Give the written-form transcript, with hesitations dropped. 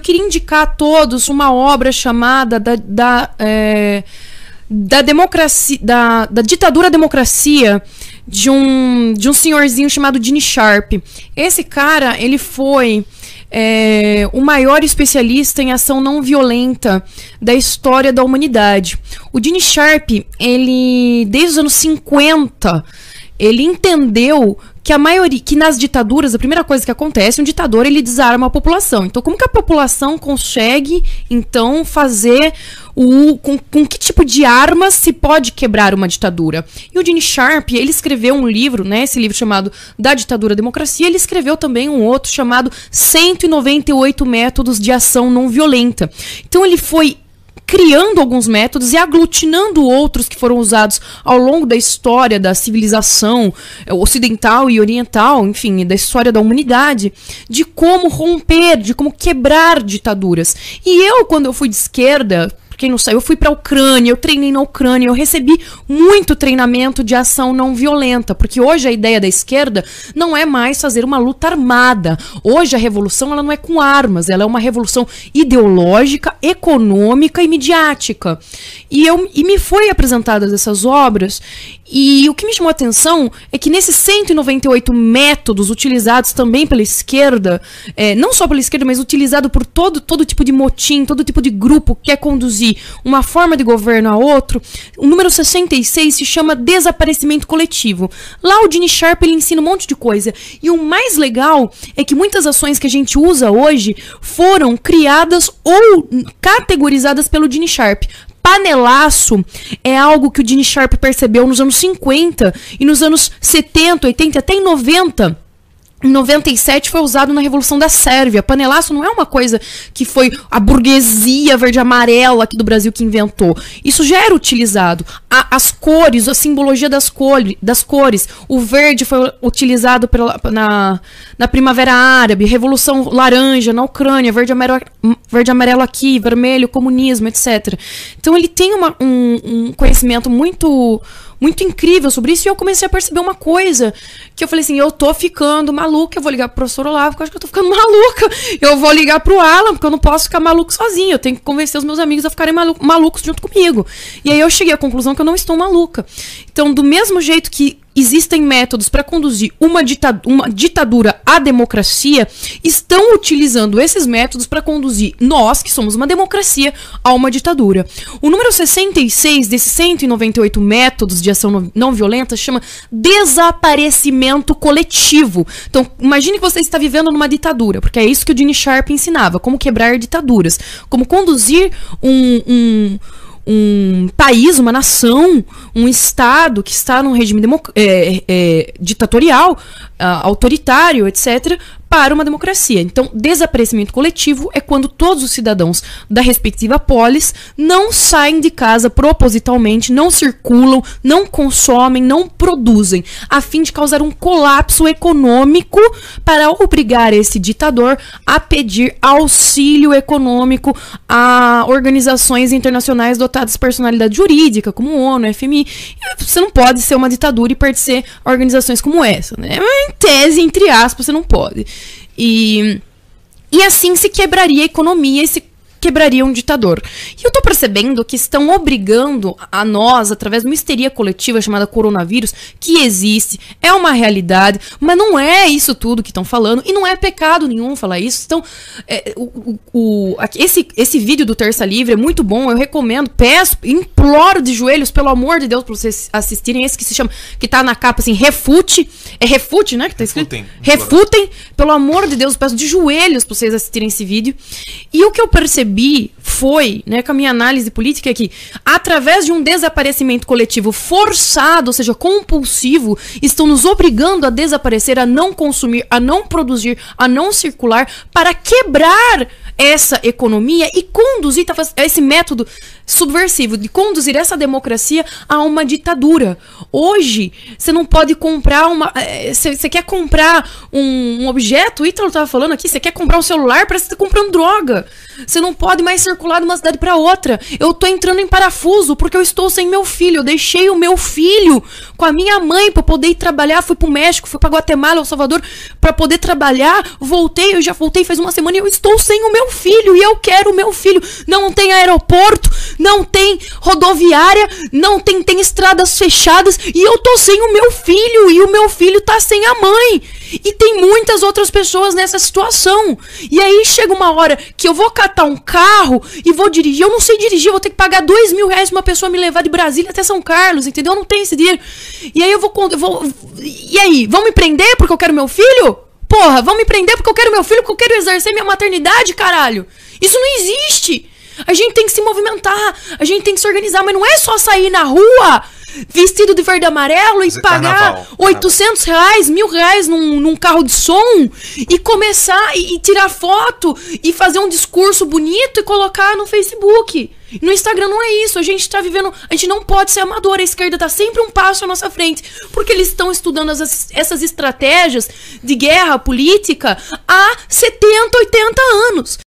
queria indicar a todos uma obra chamada da democracia, da ditadura à democracia, de um senhorzinho chamado Gene Sharp. Esse cara, ele foi o maior especialista em ação não violenta da história da humanidade. O Gene Sharp, ele, desde os anos 50, ele entendeu que nas ditaduras, a primeira coisa que acontece, um ditador, ele desarma a população. Então, como que a população consegue, então, fazer com que tipo de armas se pode quebrar uma ditadura? E o Gene Sharp, ele escreveu um livro, né, esse livro chamado Da Ditadura à Democracia. Ele escreveu também um outro chamado 198 Métodos de Ação Não Violenta. Então, ele foi criando alguns métodos e aglutinando outros que foram usados ao longo da história da civilização ocidental e oriental, enfim, da história da humanidade, de como romper, de como quebrar ditaduras. E eu, quando eu fui de esquerda, quem não sabe, eu fui para a Ucrânia, eu treinei na Ucrânia, eu recebi muito treinamento de ação não violenta, porque hoje a ideia da esquerda não é mais fazer uma luta armada. Hoje a revolução, ela não é com armas, ela é uma revolução ideológica, econômica e midiática. E me foi apresentadas essas obras, e o que me chamou a atenção é que nesses 198 métodos utilizados também pela esquerda, não só pela esquerda, mas utilizado por todo tipo de motim, todo tipo de grupo que quer conduzir uma forma de governo a outro, o número 66 se chama desaparecimento coletivo. Lá o Gene Sharp, ele ensina um monte de coisa. E o mais legal é que muitas ações que a gente usa hoje foram criadas ou categorizadas pelo Gene Sharp. Panelaço é algo que o Gene Sharp percebeu nos anos 50 e nos anos 70, 80, até em 90. Em 97 foi usado na Revolução da Sérvia. Panelaço não é uma coisa que foi a burguesia verde-amarela aqui do Brasil que inventou. Isso já era utilizado. As cores, a simbologia das cores. O verde foi utilizado na Primavera Árabe, Revolução Laranja na Ucrânia, verde-amarelo aqui, vermelho, comunismo, etc. Então ele tem um conhecimento muito incrível sobre isso, e eu comecei a perceber uma coisa, que eu falei assim, eu tô ficando maluca, eu vou ligar pro professor Olavo, porque eu acho que eu tô ficando maluca, eu vou ligar pro Alan, porque eu não posso ficar maluco sozinho, eu tenho que convencer os meus amigos a ficarem malucos junto comigo. E aí eu cheguei à conclusão que eu não estou maluca. Então, do mesmo jeito que existem métodos para conduzir uma ditadura à democracia, estão utilizando esses métodos para conduzir nós, que somos uma democracia, a uma ditadura. O número 66 desses 198 métodos de ação não violenta chama desaparecimento coletivo. Então, imagine que você está vivendo numa ditadura, porque é isso que o Gene Sharp ensinava, como quebrar ditaduras, como conduzir um país, uma nação, um estado que está num regime ditatorial, autoritário, etc., para uma democracia. Então, desaparecimento coletivo é quando todos os cidadãos da respectiva polis não saem de casa propositalmente, não circulam, não consomem, não produzem, a fim de causar um colapso econômico para obrigar esse ditador a pedir auxílio econômico a organizações internacionais dotadas de personalidade jurídica, como ONU, FMI. Você não pode ser uma ditadura e pertencer a organizações como essa, né? Em tese, entre aspas, você não pode. E assim se quebraria a economia e se quebraria um ditador. E eu tô percebendo que estão obrigando a nós, através de uma histeria coletiva chamada coronavírus, que existe, é uma realidade, mas não é isso tudo que estão falando, e não é pecado nenhum falar isso. Então, esse vídeo do Terça Livre é muito bom, eu recomendo, peço, imploro de joelhos, pelo amor de Deus, pra vocês assistirem, esse que se chama, que tá na capa assim, refute, é refute, né, que tá escrito? Refutem, pelo amor de Deus, peço de joelhos pra vocês assistirem esse vídeo. E o que eu percebi foi, né, com a minha análise política, é que através de um desaparecimento coletivo forçado, ou seja, compulsivo, estão nos obrigando a desaparecer, a não consumir, a não produzir, a não circular, para quebrar essa economia e conduzir esse método subversivo, de conduzir essa democracia a uma ditadura. Hoje, você não pode comprar uma... Você quer comprar um objeto, o Ítalo estava falando aqui, você quer comprar um celular, parece que você está comprando droga. Você não pode mais circular de uma cidade para outra. Eu tô entrando em parafuso porque eu estou sem meu filho. Eu deixei o meu filho com a minha mãe para poder ir trabalhar. Fui pro México, fui para Guatemala, El Salvador, para poder trabalhar. Voltei, eu já voltei faz uma semana e eu estou sem o meu filho. E eu quero o meu filho. Não tem aeroporto, não tem rodoviária, não tem estradas fechadas. E eu tô sem o meu filho. E o meu filho tá sem a mãe. E tem muitas outras pessoas nessa situação. E aí chega uma hora que eu vou catar um carro e vou dirigir. Eu não sei dirigir, eu vou ter que pagar R$2.000 pra uma pessoa me levar de Brasília até São Carlos, entendeu? Eu não tenho esse dinheiro. E aí eu vou... E aí, vão me prender porque eu quero meu filho? Porra, vão me prender porque eu quero meu filho, porque eu quero exercer minha maternidade, caralho. Isso não existe. A gente tem que se movimentar, a gente tem que se organizar, mas não é só sair na rua vestido de verde e amarelo e pagar R$800, R$1.000 num carro de som e começar e tirar foto e fazer um discurso bonito e colocar no Facebook. No Instagram não é isso, a gente tá vivendo, a gente não pode ser amador, a esquerda tá sempre um passo à nossa frente, porque eles estão estudando essas estratégias de guerra política há 70, 80 anos.